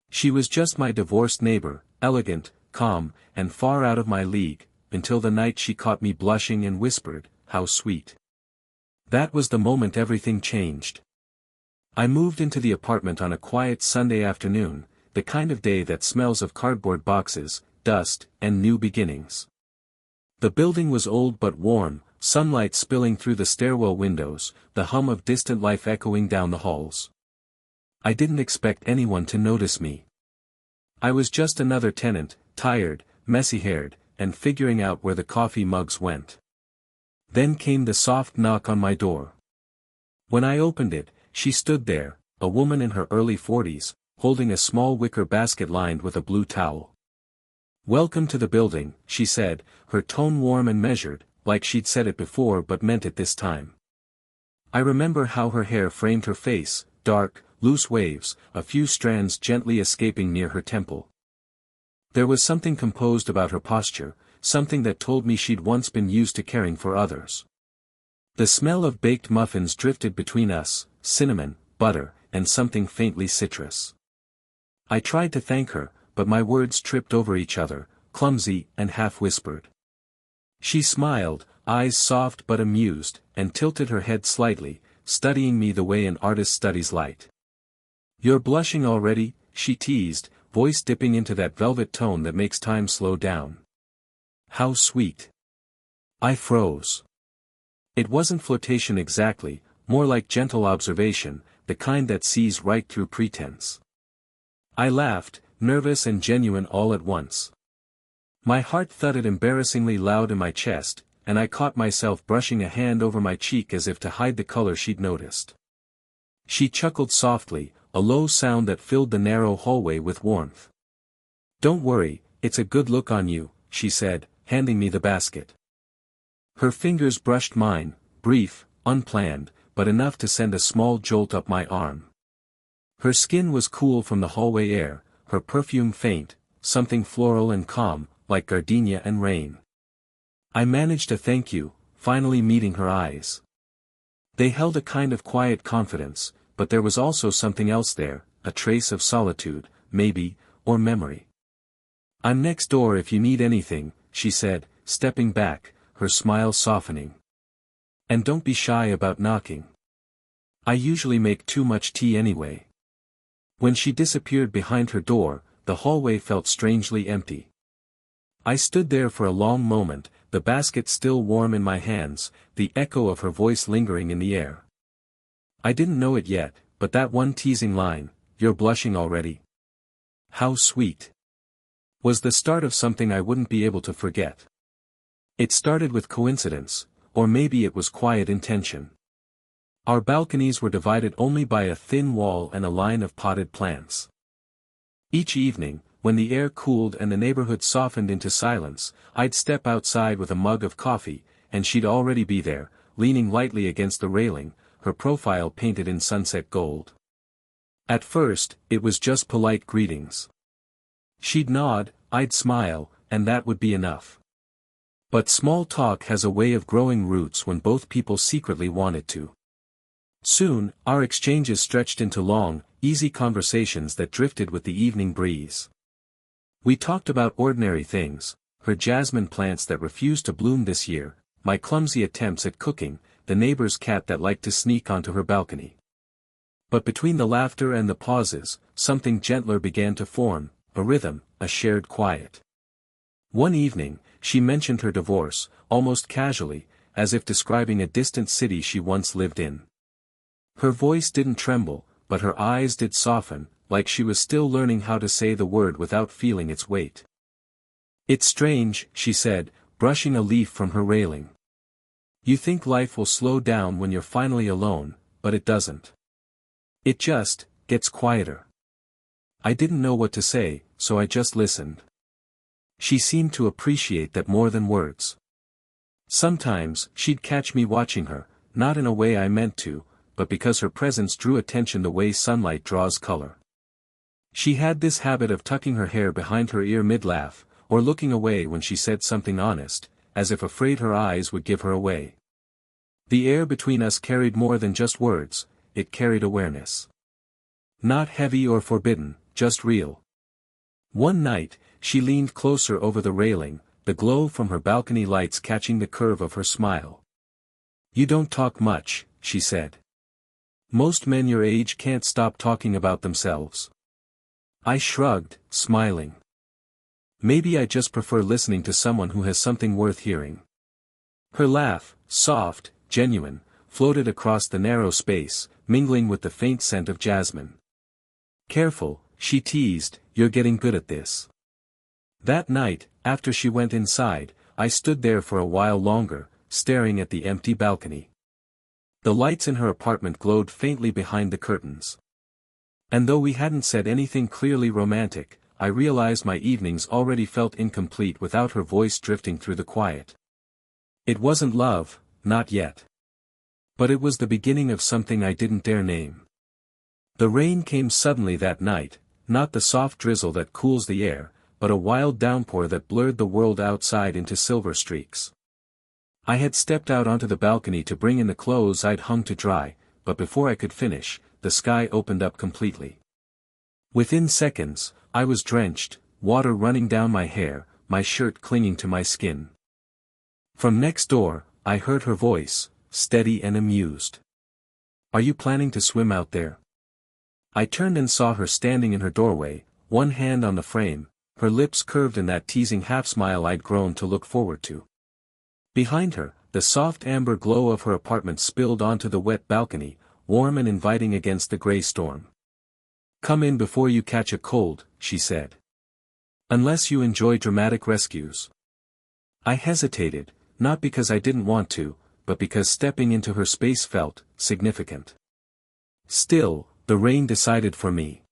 She was just my divorced neighbor, elegant, calm, and far out of my league, until the night she caught me blushing and whispered, "How sweet." That was the moment everything changed. I moved into the apartment on a quiet Sunday afternoon, the kind of day that smells of cardboard boxes, dust, and new beginnings. The building was old but warm, sunlight spilling through the stairwell windows, the hum of distant life echoing down the halls. I didn't expect anyone to notice me. I was just another tenant, tired, messy-haired, and figuring out where the coffee mugs went. Then came the soft knock on my door. When I opened it, she stood there, a woman in her early 40s, holding a small wicker basket lined with a blue towel. "Welcome to the building," she said, her tone warm and measured, like she'd said it before but meant it this time. I remember how her hair framed her face, dark, loose waves, a few strands gently escaping near her temple. There was something composed about her posture, something that told me she'd once been used to caring for others. The smell of baked muffins drifted between us, cinnamon, butter, and something faintly citrus. I tried to thank her, but my words tripped over each other, clumsy and half-whispered. She smiled, eyes soft but amused, and tilted her head slightly, studying me the way an artist studies light. "You're blushing already," she teased, voice dipping into that velvet tone that makes time slow down. "How sweet." I froze. It wasn't flirtation exactly, more like gentle observation, the kind that sees right through pretense. I laughed, nervous and genuine all at once. My heart thudded embarrassingly loud in my chest, and I caught myself brushing a hand over my cheek as if to hide the color she'd noticed. She chuckled softly, a low sound that filled the narrow hallway with warmth. "Don't worry, it's a good look on you," she said, handing me the basket. Her fingers brushed mine, brief, unplanned, but enough to send a small jolt up my arm. Her skin was cool from the hallway air, her perfume faint, something floral and calm, like gardenia and rain. I managed to thank you, finally meeting her eyes. They held a kind of quiet confidence, but there was also something else there, a trace of solitude, maybe, or memory. "I'm next door if you need anything," she said, stepping back, her smile softening. "And don't be shy about knocking. I usually make too much tea anyway." When she disappeared behind her door, the hallway felt strangely empty. I stood there for a long moment, the basket still warm in my hands, the echo of her voice lingering in the air. I didn't know it yet, but that one teasing line, "You're blushing already. How sweet," was the start of something I wouldn't be able to forget. It started with coincidence, or maybe it was quiet intention. Our balconies were divided only by a thin wall and a line of potted plants. Each evening, when the air cooled and the neighborhood softened into silence, I'd step outside with a mug of coffee, and she'd already be there, leaning lightly against the railing, her profile painted in sunset gold. At first, it was just polite greetings. She'd nod, I'd smile, and that would be enough. But small talk has a way of growing roots when both people secretly want it to. Soon, our exchanges stretched into long, easy conversations that drifted with the evening breeze. We talked about ordinary things, her jasmine plants that refused to bloom this year, my clumsy attempts at cooking, the neighbor's cat that liked to sneak onto her balcony. But between the laughter and the pauses, something gentler began to form, a rhythm, a shared quiet. One evening, she mentioned her divorce, almost casually, as if describing a distant city she once lived in. Her voice didn't tremble, but her eyes did soften, like she was still learning how to say the word without feeling its weight. "It's strange," she said, brushing a leaf from her railing. "You think life will slow down when you're finally alone, but it doesn't. It just gets quieter." I didn't know what to say, so I just listened. She seemed to appreciate that more than words. Sometimes, she'd catch me watching her, not in a way I meant to, but because her presence drew attention the way sunlight draws color. She had this habit of tucking her hair behind her ear mid-laugh, or looking away when she said something honest, as if afraid her eyes would give her away. The air between us carried more than just words, it carried awareness. Not heavy or forbidden, just real. One night, she leaned closer over the railing, the glow from her balcony lights catching the curve of her smile. "You don't talk much," she said. "Most men your age can't stop talking about themselves." I shrugged, smiling. "Maybe I just prefer listening to someone who has something worth hearing." Her laugh, soft, genuine, floated across the narrow space, mingling with the faint scent of jasmine. "Careful," she teased, "you're getting good at this." That night, after she went inside, I stood there for a while longer, staring at the empty balcony. The lights in her apartment glowed faintly behind the curtains. And though we hadn't said anything clearly romantic, I realized my evenings already felt incomplete without her voice drifting through the quiet. It wasn't love, not yet. But it was the beginning of something I didn't dare name. The rain came suddenly that night, not the soft drizzle that cools the air, but a wild downpour that blurred the world outside into silver streaks. I had stepped out onto the balcony to bring in the clothes I'd hung to dry, but before I could finish, the sky opened up completely. Within seconds, I was drenched, water running down my hair, my shirt clinging to my skin. From next door, I heard her voice, steady and amused. "Are you planning to swim out there?" I turned and saw her standing in her doorway, one hand on the frame, her lips curved in that teasing half-smile I'd grown to look forward to. Behind her, the soft amber glow of her apartment spilled onto the wet balcony, warm and inviting against the gray storm. "Come in before you catch a cold," she said. "Unless you enjoy dramatic rescues." I hesitated, not because I didn't want to, but because stepping into her space felt significant. Still, the rain decided for me.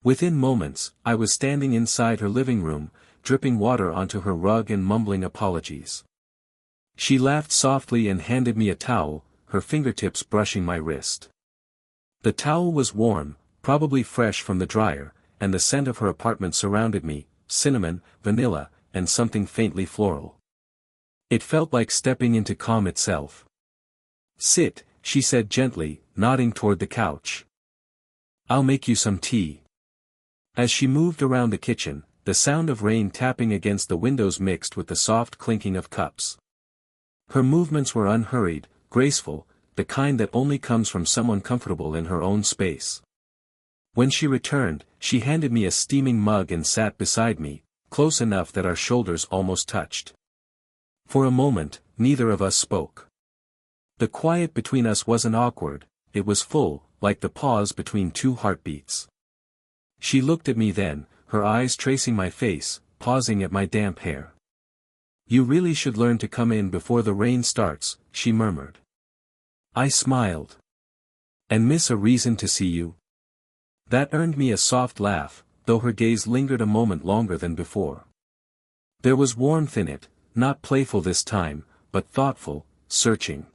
Within moments, I was standing inside her living room, dripping water onto her rug and mumbling apologies. She laughed softly and handed me a towel, her fingertips brushing my wrist. The towel was warm, probably fresh from the dryer, and the scent of her apartment surrounded me, cinnamon, vanilla, and something faintly floral. It felt like stepping into calm itself. "Sit," she said gently, nodding toward the couch. "I'll make you some tea." As she moved around the kitchen, the sound of rain tapping against the windows mixed with the soft clinking of cups. Her movements were unhurried, graceful, the kind that only comes from someone comfortable in her own space. When she returned, she handed me a steaming mug and sat beside me, close enough that our shoulders almost touched. For a moment, neither of us spoke. The quiet between us wasn't awkward, it was full, like the pause between two heartbeats. She looked at me then, her eyes tracing my face, pausing at my damp hair. "You really should learn to come in before the rain starts," she murmured. I smiled. "And miss a reason to see you?" That earned me a soft laugh, though her gaze lingered a moment longer than before. There was warmth in it, not playful this time, but thoughtful, searching.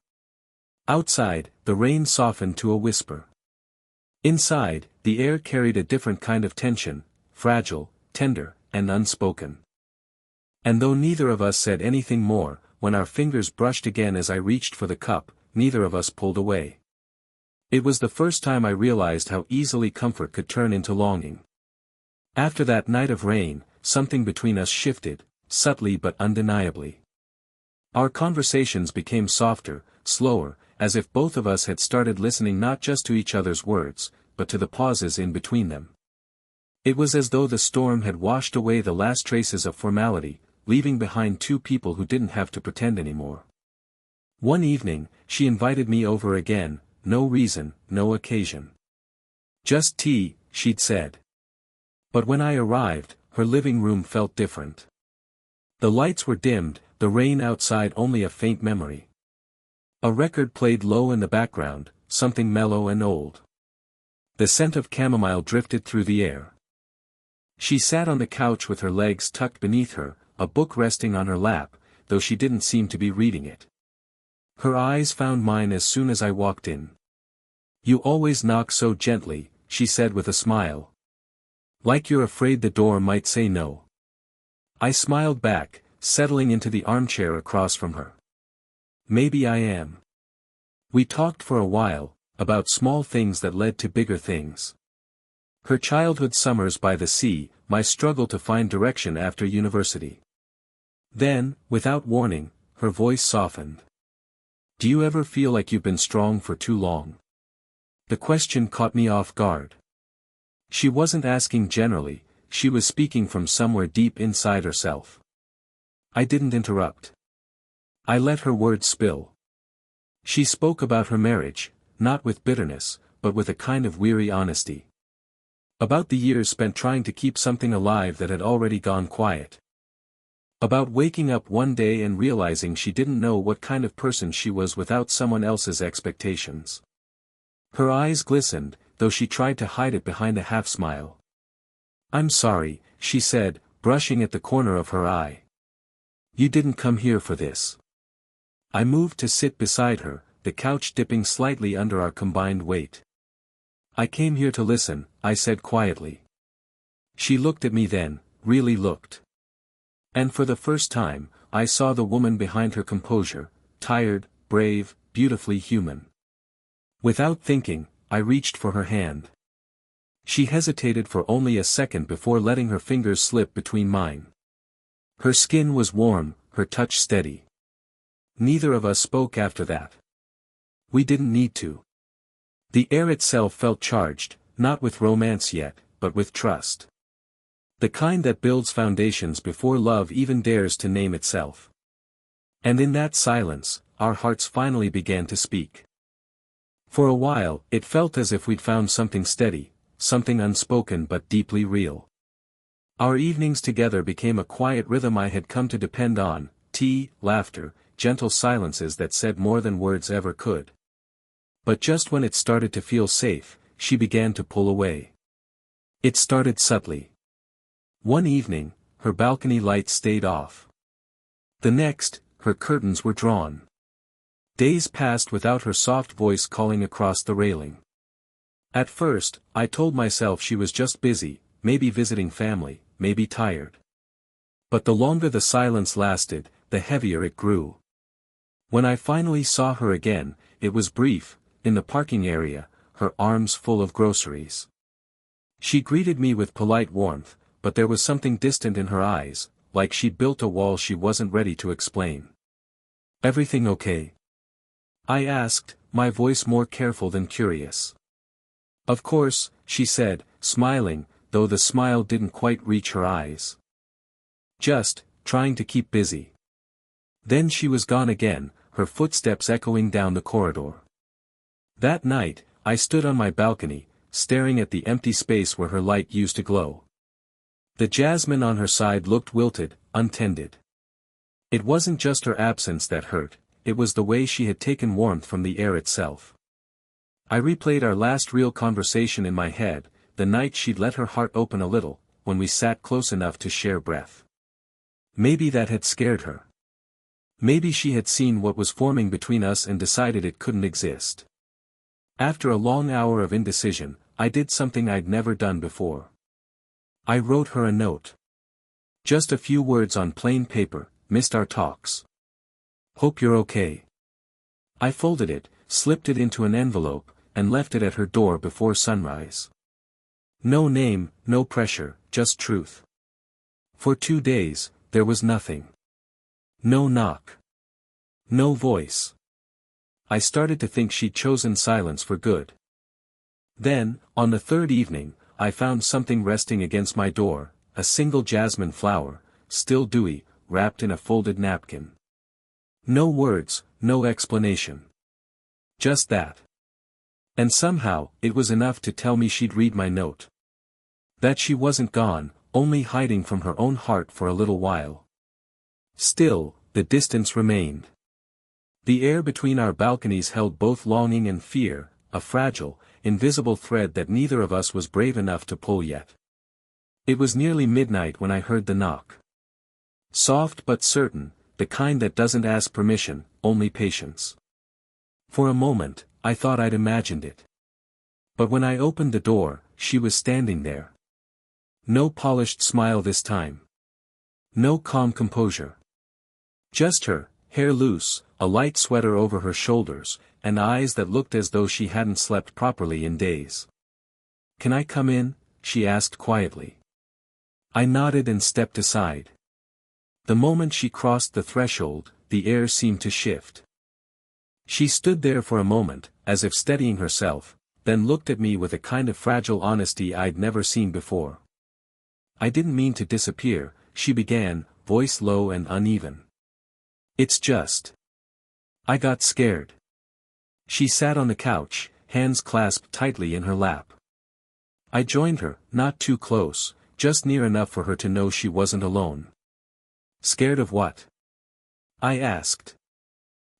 Outside, the rain softened to a whisper. Inside, the air carried a different kind of tension, fragile, tender, and unspoken. And though neither of us said anything more, when our fingers brushed again as I reached for the cup, neither of us pulled away. It was the first time I realized how easily comfort could turn into longing. After that night of rain, something between us shifted, subtly but undeniably. Our conversations became softer, slower, as if both of us had started listening not just to each other's words, but to the pauses in between them. It was as though the storm had washed away the last traces of formality, leaving behind two people who didn't have to pretend anymore. One evening, she invited me over again, no reason, no occasion. "Just tea," she'd said. But when I arrived, her living room felt different. The lights were dimmed, the rain outside only a faint memory. A record played low in the background, something mellow and old. The scent of chamomile drifted through the air. She sat on the couch with her legs tucked beneath her, a book resting on her lap, though she didn't seem to be reading it. Her eyes found mine as soon as I walked in. "You always knock so gently," she said with a smile. "Like you're afraid the door might say no." I smiled back, settling into the armchair across from her. "Maybe I am." We talked for a while, about small things that led to bigger things. Her childhood summers by the sea, my struggle to find direction after university. Then, without warning, her voice softened. Do you ever feel like you've been strong for too long? The question caught me off guard. She wasn't asking generally, she was speaking from somewhere deep inside herself. I didn't interrupt. I let her words spill. She spoke about her marriage, not with bitterness, but with a kind of weary honesty. About the years spent trying to keep something alive that had already gone quiet. About waking up one day and realizing she didn't know what kind of person she was without someone else's expectations. Her eyes glistened, though she tried to hide it behind a half-smile. I'm sorry, she said, brushing at the corner of her eye. You didn't come here for this. I moved to sit beside her, the couch dipping slightly under our combined weight. I came here to listen, I said quietly. She looked at me then, really looked. And for the first time, I saw the woman behind her composure, tired, brave, beautifully human. Without thinking, I reached for her hand. She hesitated for only a second before letting her fingers slip between mine. Her skin was warm, her touch steady. Neither of us spoke after that. We didn't need to. The air itself felt charged, not with romance yet, but with trust. The kind that builds foundations before love even dares to name itself. And in that silence, our hearts finally began to speak. For a while, it felt as if we'd found something steady, something unspoken but deeply real. Our evenings together became a quiet rhythm I had come to depend on, tea, laughter, gentle silences that said more than words ever could. But just when it started to feel safe, she began to pull away. It started subtly. One evening, her balcony light stayed off. The next, her curtains were drawn. Days passed without her soft voice calling across the railing. At first, I told myself she was just busy, maybe visiting family, maybe tired. But the longer the silence lasted, the heavier it grew. When I finally saw her again, it was brief, in the parking area, her arms full of groceries. She greeted me with polite warmth, but there was something distant in her eyes, like she'd built a wall she wasn't ready to explain. Everything okay? I asked, my voice more careful than curious. Of course, she said, smiling, though the smile didn't quite reach her eyes. Just, trying to keep busy. Then she was gone again, her footsteps echoing down the corridor. That night, I stood on my balcony, staring at the empty space where her light used to glow. The jasmine on her side looked wilted, untended. It wasn't just her absence that hurt, it was the way she had taken warmth from the air itself. I replayed our last real conversation in my head, the night she'd let her heart open a little, when we sat close enough to share breath. Maybe that had scared her. Maybe she had seen what was forming between us and decided it couldn't exist. After a long hour of indecision, I did something I'd never done before. I wrote her a note. Just a few words on plain paper, missed our talks. Hope you're okay. I folded it, slipped it into an envelope, and left it at her door before sunrise. No name, no pressure, just truth. For 2 days, there was nothing. No knock. No voice. I started to think she'd chosen silence for good. Then, on the third evening, I found something resting against my door, a single jasmine flower, still dewy, wrapped in a folded napkin. No words, no explanation. Just that. And somehow, it was enough to tell me she'd read my note. That she wasn't gone, only hiding from her own heart for a little while. Still, the distance remained. The air between our balconies held both longing and fear, a fragile, invisible thread that neither of us was brave enough to pull yet. It was nearly midnight when I heard the knock. Soft but certain, the kind that doesn't ask permission, only patience. For a moment, I thought I'd imagined it. But when I opened the door, she was standing there. No polished smile this time. No calm composure. Just her, hair loose, a light sweater over her shoulders, and eyes that looked as though she hadn't slept properly in days. "Can I come in?" she asked quietly. I nodded and stepped aside. The moment she crossed the threshold, the air seemed to shift. She stood there for a moment, as if steadying herself, then looked at me with a kind of fragile honesty I'd never seen before. I didn't mean to disappear, she began, voice low and uneven. It's just. I got scared. She sat on the couch, hands clasped tightly in her lap. I joined her, not too close, just near enough for her to know she wasn't alone. Scared of what? I asked.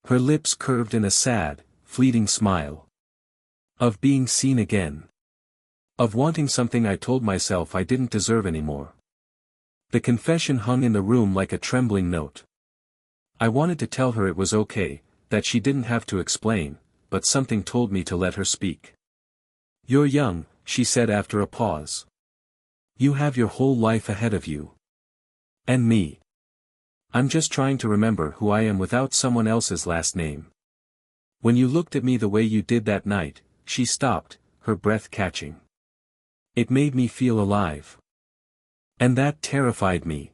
Her lips curved in a sad, fleeting smile. Of being seen again. Of wanting something I told myself I didn't deserve anymore. The confession hung in the room like a trembling note. I wanted to tell her it was okay, that she didn't have to explain, but something told me to let her speak. You're young, she said after a pause. You have your whole life ahead of you. And me. I'm just trying to remember who I am without someone else's last name. When you looked at me the way you did that night, she stopped, her breath catching. It made me feel alive. And that terrified me.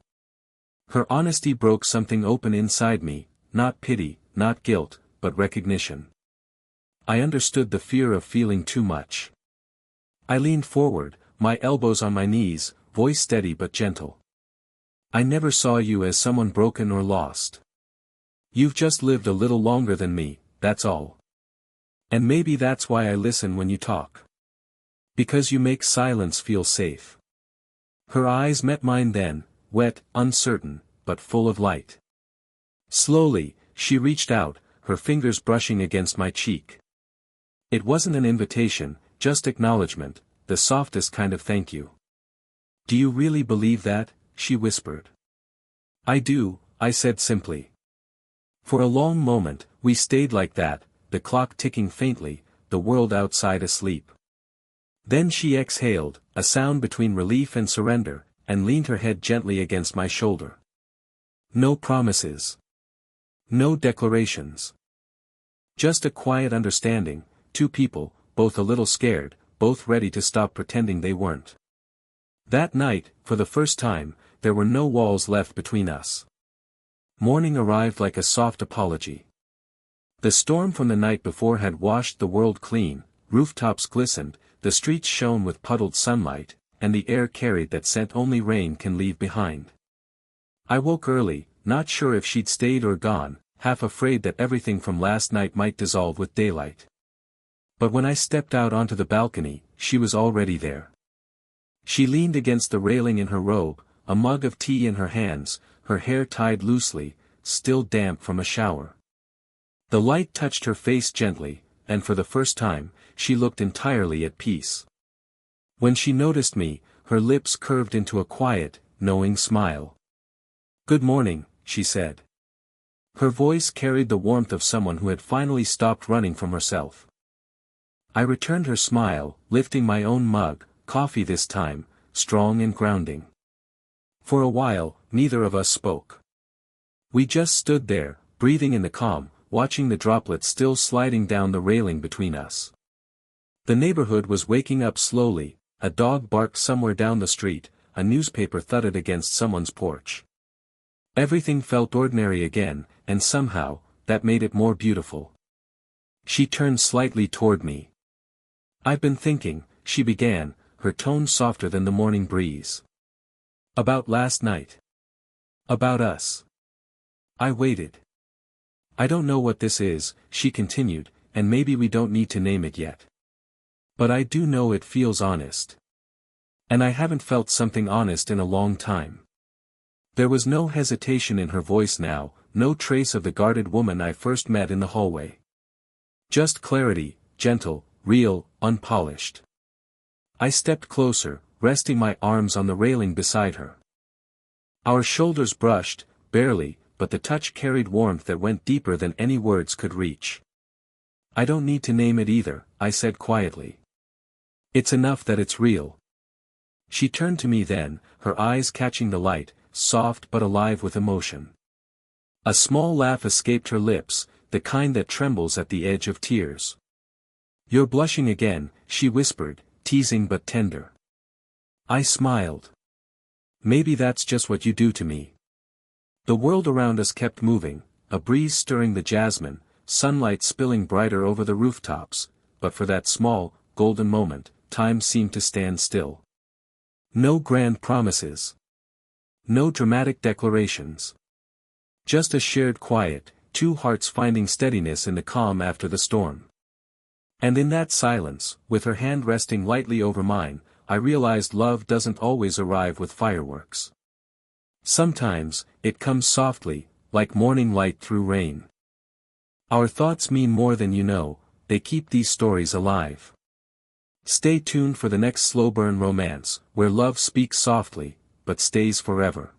Her honesty broke something open inside me, not pity, not guilt, but recognition. I understood the fear of feeling too much. I leaned forward, my elbows on my knees, voice steady but gentle. I never saw you as someone broken or lost. You've just lived a little longer than me, that's all. And maybe that's why I listen when you talk. Because you make silence feel safe. Her eyes met mine then, wet, uncertain, but full of light. Slowly, she reached out, her fingers brushing against my cheek. It wasn't an invitation, just acknowledgement, the softest kind of thank you. Do you really believe that? She whispered. I do, I said simply. For a long moment, we stayed like that, the clock ticking faintly, the world outside asleep. Then she exhaled, a sound between relief and surrender, and leaned her head gently against my shoulder. No promises. No declarations. Just a quiet understanding, two people, both a little scared, both ready to stop pretending they weren't. That night, for the first time, there were no walls left between us. Morning arrived like a soft apology. The storm from the night before had washed the world clean, rooftops glistened, the streets shone with puddled sunlight, and the air carried that scent only rain can leave behind. I woke early, not sure if she'd stayed or gone, half afraid that everything from last night might dissolve with daylight. But when I stepped out onto the balcony, she was already there. She leaned against the railing in her robe, a mug of tea in her hands, her hair tied loosely, still damp from a shower. The light touched her face gently, and for the first time, she looked entirely at peace. When she noticed me, her lips curved into a quiet, knowing smile. Good morning, she said. Her voice carried the warmth of someone who had finally stopped running from herself. I returned her smile, lifting my own mug, coffee this time, strong and grounding. For a while, neither of us spoke. We just stood there, breathing in the calm, watching the droplets still sliding down the railing between us. The neighborhood was waking up slowly, a dog barked somewhere down the street, a newspaper thudded against someone's porch. Everything felt ordinary again, and somehow, that made it more beautiful. She turned slightly toward me. I've been thinking, she began, her tone softer than the morning breeze. About last night. About us. I waited. I don't know what this is, she continued, and maybe we don't need to name it yet. But I do know it feels honest. And I haven't felt something honest in a long time. There was no hesitation in her voice now, no trace of the guarded woman I first met in the hallway. Just clarity, gentle, real, unpolished. I stepped closer, resting my arms on the railing beside her. Our shoulders brushed, barely, but the touch carried warmth that went deeper than any words could reach. I don't need to name it either, I said quietly. It's enough that it's real. She turned to me then, her eyes catching the light, soft but alive with emotion. A small laugh escaped her lips, the kind that trembles at the edge of tears. You're blushing again, she whispered, teasing but tender. I smiled. Maybe that's just what you do to me. The world around us kept moving, a breeze stirring the jasmine, sunlight spilling brighter over the rooftops, but for that small, golden moment, time seemed to stand still. No grand promises. No dramatic declarations. Just a shared quiet, two hearts finding steadiness in the calm after the storm. And in that silence, with her hand resting lightly over mine, I realized love doesn't always arrive with fireworks. Sometimes, it comes softly, like morning light through rain. Our thoughts mean more than you know, they keep these stories alive. Stay tuned for the next slow burn romance, where love speaks softly, but stays forever.